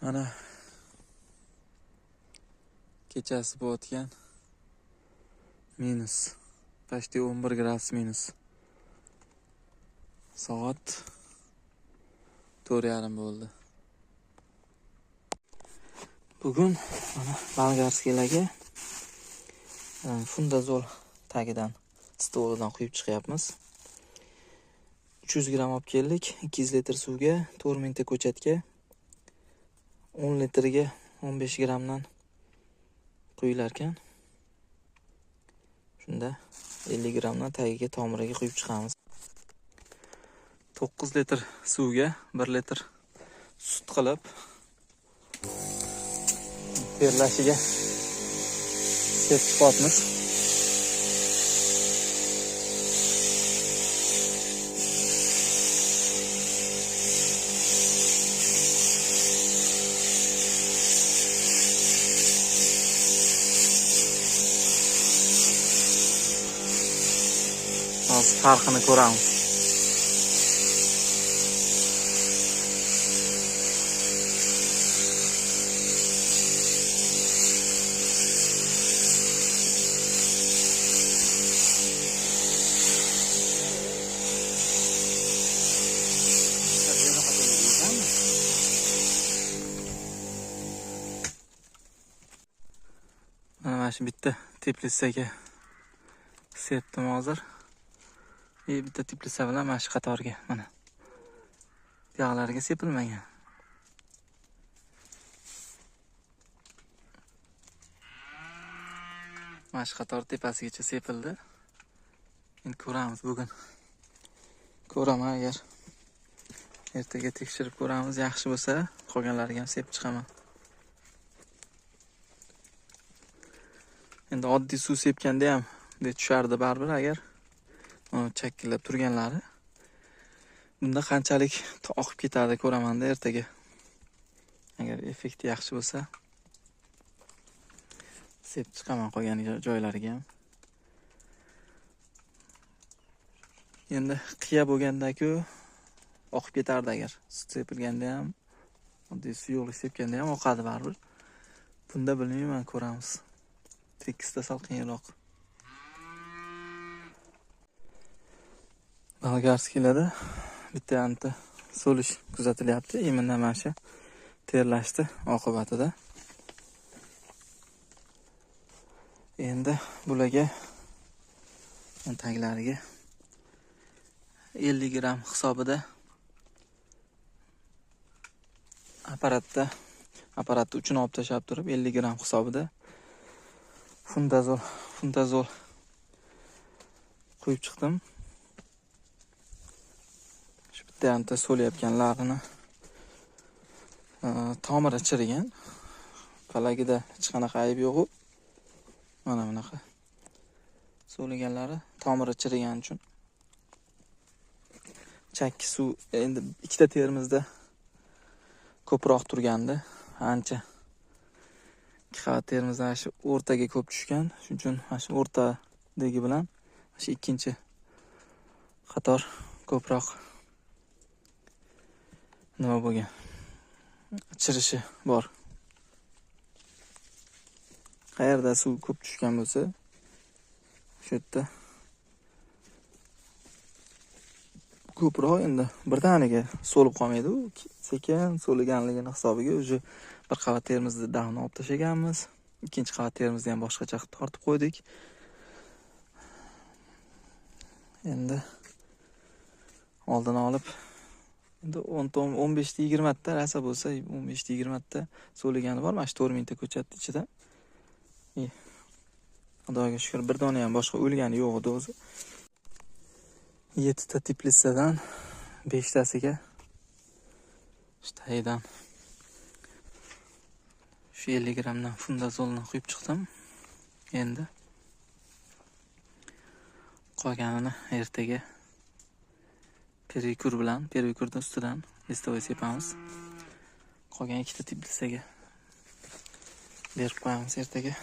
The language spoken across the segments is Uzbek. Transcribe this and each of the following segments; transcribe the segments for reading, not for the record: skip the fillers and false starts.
Mana kechasi bo'tgan minus. Почти 11 gradus minus. Soat 4:30 bo'ldi. Bugun mana Bolgarskiyaga fundazol tagidan stolidan quyib chiqyapmiz. 300 gram olib keldik. 200 litr suvga, 4 mingta ko'chatga 10 litrga 15 gramdan quyilar ekan. Shunda 50 gramdan tagiga tomiriga quyib chiqamiz. 9 litr suvga 1 litr sut qilib terlashiga sepib qotmiz. Hozir farqini ko'ramiz. Mana shu bitta teplitsaga sepdim hozir. Bitta teplitsa bilan mana shu qatorga mana yog'larga sepilmagan. Mana shu qator tepasigacha sepildi. Endi ko'ramiz bugun. Ko'raman agar ertaga tekshirib ko'ramiz, yaxshi bo'lsa qolganlariga ham sepib chiqaman. Endi oddiy suv sepganda ham tushardi baribir agar chakkillab turganlari. Bunda qanchalik oqib ketadi ko'raman-da ertaga. Agar effekti yaxshi bo'lsa sepib chiqaman qolgan joylariga ham. Endi qiya bo'lganda-ku oqib ketardi agar sut sepilganda ham, oddiy suyuqlik sepganda ham oqadi baribir. Bunda bilmayman, ko'ramiz. Tekisda sal qiyinroq. Bolgarskiyada bitta anta so'lish kuzatilyapti. Imенно mana shu terlashdi oqibatida. Endi bularga taglariga 50 gram hisobida apparatni uchini olib tashlab turib 50 gram hisobida fundazol quyib chiqdim. Shu bitta anta so'layotganlarini tomiri chirigan. Palagida hech qanaqa ayb yo'q. Mana bunaqa so'laganlari tomiri chirigan uchun chakki suv endi ikkita termizda ko'proq turgandi. Ancha 2 qavat termizdan shu o'rtaga ko'p tushgan. Shuning uchun mana shu o'rtadagi bilan shu ikkinchi qator ko'proq nima bo'lgan? Chirishi bor. Qayerda suv ko'p tushgan bo'lsa, shu yerda ko'proq endi birdaniga so'lib qolmaydi. U sekin so'liganligini hisobiga o'zi bir qavat termizni davni olib tashlaganmiz. Ikkinchi qavat termizni ham boshqacha qilib tortib qo'ydik. Endi oldini olib endi 15 ta 20 ta rasa bo'lsa 15 ta 20 ta so'ligani bor. Mana shu 4 mingta ko'chat ichida. Xudoga shukr, bir dona ham boshqa o'lgani yo'q edi o'zi. 7 ta teplitsadan 5 tasiga shu tagidan shu 50 gramdan fundazolni quyib chiqdim. Endi qolganini ertaga pervikurdan ustidan listovoy sepamiz. Qolgan 2 ta teplitsaga berib qo'yamiz ertaga.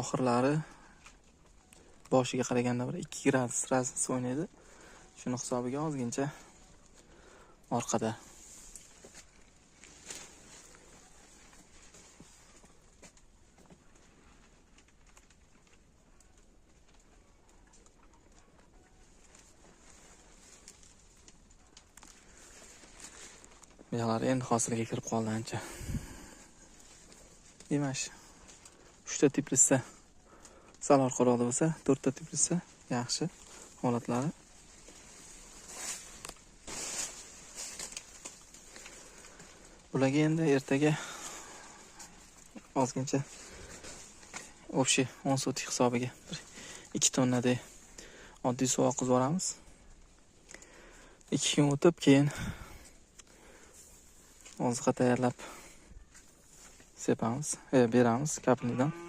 oxirlari boshiga qaraganda bir 2 gradus razniya o'ynaydi. Shuni hisobiga ozgincha orqada. Mevalar endi hosilga kirib qoldi ancha. Demak, 3 ta teplitsa sal orqaroqda bo'lsa, 4 ta teplitsa yaxshi holatlari. Ularga endi ertaga ozgincha общий 10 sotik hisobiga 2 tonnadek oddiy suv oqizib yuboramiz. 2 kun o'tib keyin oziqa tayyorlab sepamiz, beramiz kapnidan.